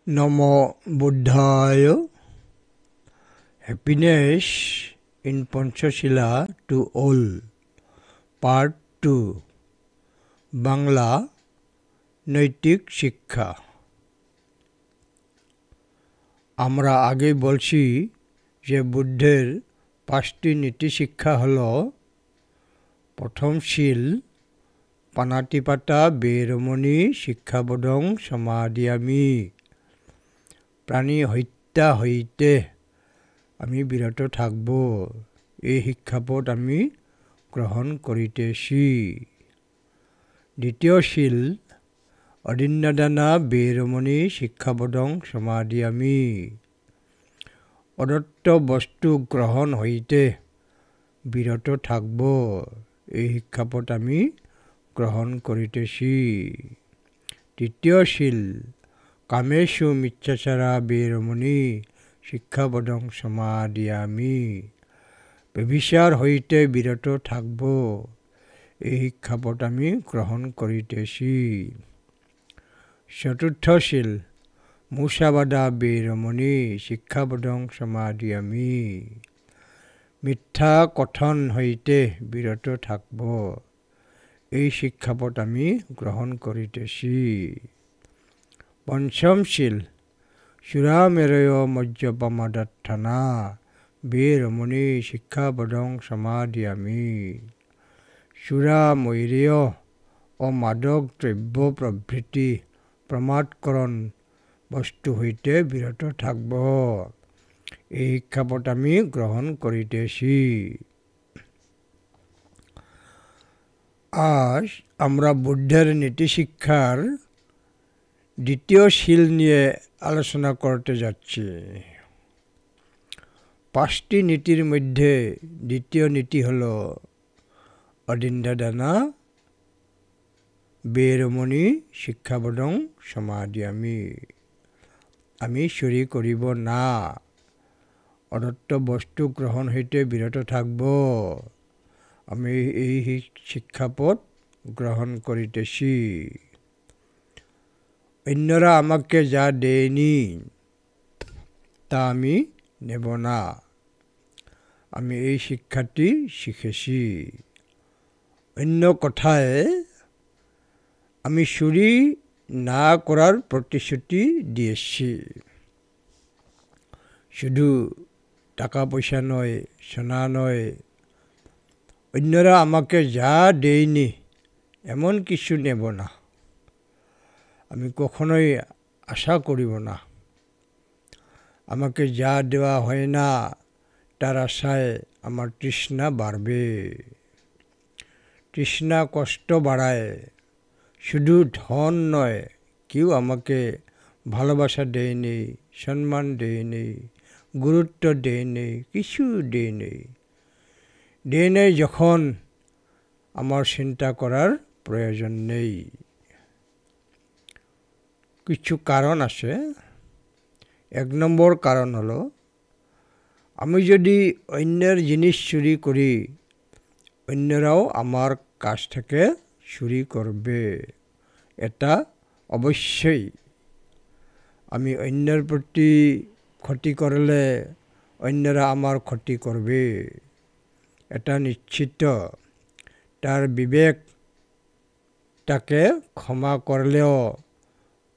Namo Buddhaya. Happiness in Panchashila to all. Part 2. Bangla নৈতিক শিক্ষা। আমরা আগে বলছি যে বুদ্ধের 5টি নীতি শিক্ষা হলো: প্রথম শীল, পানাতিপাতা বেরমণি শিক্ষাবদং সমাদিয়ামি। প্রাণী হত্যা হইতে আমি বিরত থাকব, এই শিক্ষাপদ আমি গ্রহণ করিতেছি। দ্বিতীয় শীল, অদিন্নদানা বেরমণি শিক্ষাবদং সমাদিয়ামি। অদত্ত বস্তু গ্রহণ হইতে বিরত থাকব, এই শিক্ষাপদ আমি গ্রহণ করিতেছি। তৃতীয় শীল, কামেষু মিচ্ছাচারা বেরমণি শিক্ষাবদং সমাদিয়ামি। ব্যভিচার হইতে বিরত থাকব, এই শিক্ষাপদ আমি গ্রহণ করিতেছি। চতুর্থ শীল, মুসাবাদা বেরমণি শিক্ষাবদং সমাদিয়ামি। মিথ্যা কথন হইতে বিরত থাকব, এই শিক্ষাপদ আমি গ্রহণ করিতেছি। পঞ্চম শীল, সুরামেরয় মজ্জপমাদাত্থানা বেরমণি শিক্ষাবদং সমাদিয়ামি। সুরা, মৈরেয় ও মাদক দ্রব্য প্রভৃতি প্রমাদকরণ বস্তু হইতে বিরত থাকব, এই শিক্ষাপদ আমি গ্রহণ করিতেছি। আজ আমরা বুদ্ধের নীতিশিক্ষার দ্বিতীয় শীল নিয়ে আলোচনা করতে যাচ্ছি। 5টি নীতির মধ্যে দ্বিতীয় নীতি হল অদিন্নদানা বেরমণি শিক্ষাবদং সমাদিয়ামি। আমি চুরি কৰিব না, অদত্ত বস্তু গ্রহণ হইতে বিরত থাকব, আমি এই শিক্ষাপদ গ্রহণ করিতেছি। অন্যরা আমাকে যা দেয়নি তা আমি নেব না, আমি এই শিক্ষাটি শিখেছি। অন্য কথায় আমি চুরি না করার প্রতিশ্রুতি দিয়েছি। শুধু টাকা পয়সা নয়, সোনা নয়, অন্যরা আমাকে যা দেয়নি এমন কিছু নেব না, আমি কখনোই আশা করিব না। আমাকে যা দেওয়া হয় না তার আশায় আমার তৃষ্ণা বাড়বে। তৃষ্ণা কষ্ট বাড়ায়। শুধু ধন নয়, কেউ আমাকে ভালোবাসা দেয়নি, সম্মান দেয়নি, গুরুত্ব দেয়নি, কিছু দেয়নি। যখন আমার চিন্তা করার প্রয়োজন নেই। কিছু কারণ আছে। 1 নম্বর কারণ হলো, আমি যদি অন্যের জিনিস চুরি করি, অন্যরাও আমার কাছ থেকে চুরি করবে, এটা অবশ্যই। আমি অন্যের প্রতি ক্ষতি করলে অন্যরা আমার ক্ষতি করবে, এটা নিশ্চিত। তার বিবেক তাকে ক্ষমা করলেও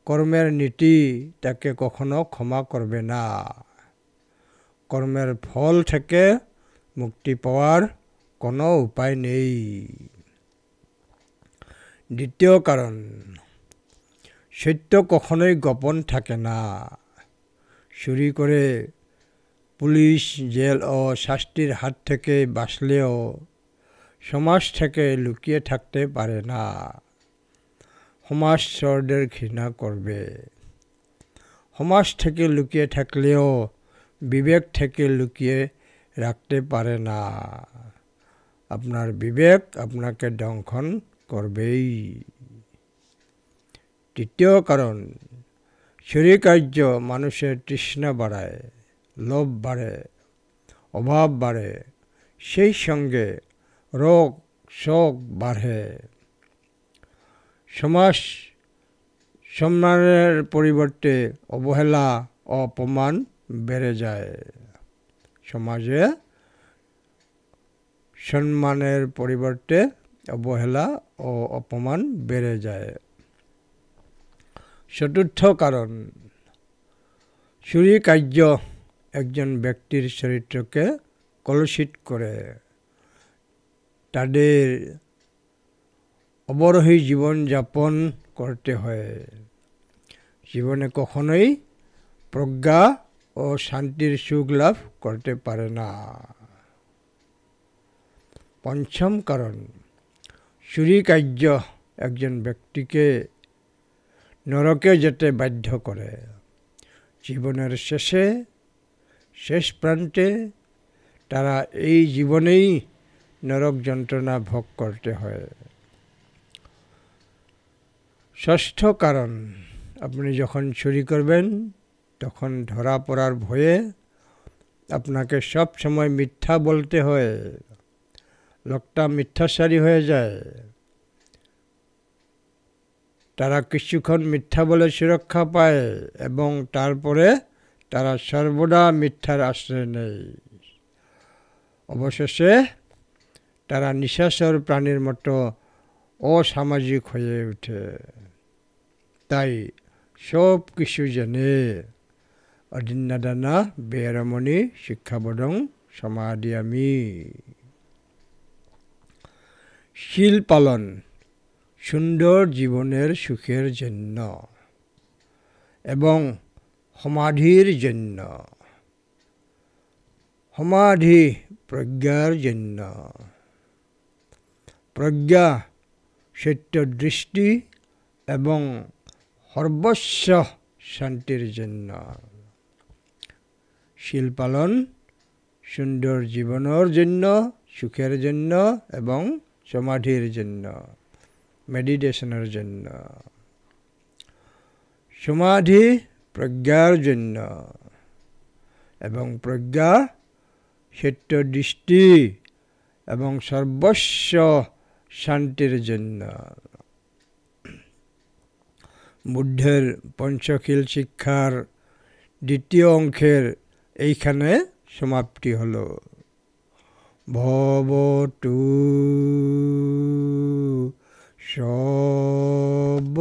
কর্মের নীতি তাকে কখনো ক্ষমা করবে না। কর্মের ফল থেকে মুক্তি পাওয়ার কোনো উপায় নেই। দ্বিতীয় কারণ, সত্য কখনোই গোপন থাকে না। চুরি করে পুলিশ, জেল ও শাস্তির হাত থেকে বাঁচলেও সমাজ থেকে লুকিয়ে থাকতে পারে না। সমাজ চোরদের ঘৃণা করবে। সমাজ থেকে লুকিয়ে থাকলেও বিবেক থেকে লুকিয়ে রাখতে পারে না। আপনার বিবেক আপনাকে দংশন করবেই। তৃতীয় কারণ, চুরি কার্য মানুষের তৃষ্ণা বাড়ায়, লোভ বাড়ে, অভাব বাড়ে, সেই সঙ্গে রোগ শোক বাড়ে। সমাজ সম্মানের পরিবর্তে অবহেলা ও অপমান বেড়ে যায়। সমাজে সম্মানের পরিবর্তে অবহেলা ও অপমান বেড়ে যায়। চতুর্থ কারণ, চুরি কার্য একজন ব্যক্তির চরিত্রকে কলুষিত করে। তাদের অবরোহী জীবনযাপন করতে হয়। জীবনে কখনোই প্রজ্ঞা ও শান্তির সুখ লাভ করতে পারে না। পঞ্চম কারণ, চুরি কার্য একজন ব্যক্তিকে নরকে যেতে বাধ্য করে। জীবনের শেষ প্রান্তে তারা এই জীবনেই নরক যন্ত্রণা ভোগ করতে হয়। ষষ্ঠ কারণ, আপনি যখন চুরি করবেন তখন ধরা পড়ার ভয়ে আপনাকে সব সময় মিথ্যা বলতে হয়। লোকটা মিথ্যাচারী হয়ে যায়। তারা কিছুক্ষণ মিথ্যা বলে সুরক্ষা পায় এবং তারপরে তারা সর্বদা মিথ্যার আশ্রয় নেয়। অবশেষে তারা নিশাচর প্রাণীর মতো অসামাজিক হয়ে ওঠে। তাই সব কিছু জেনে অদিন্নাদানা বেরমণি শিক্ষাবদং সমাদিয়ামি। শীল পালন সুন্দর জীবনের সুখের জন্য এবং সমাধির জন্য। সমাধি প্রজ্ঞার জন্য। প্রজ্ঞা সত্য দৃষ্টি এবং সর্বস্ব শান্তির জন্য। শীল পালন সুন্দর জীবনের জন্য, সুখের জন্য এবং সমাধির জন্য, মেডিটেশনের জন্য। সমাধি প্রজ্ঞার জন্য এবং প্রজ্ঞা সত্য দৃষ্টি এবং সর্বস্ব শান্তির জন্য। বুদ্ধের পঞ্চশীল শিক্ষার দ্বিতীয় অংশের এইখানে সমাপ্তি হল। ভবতু সর্ব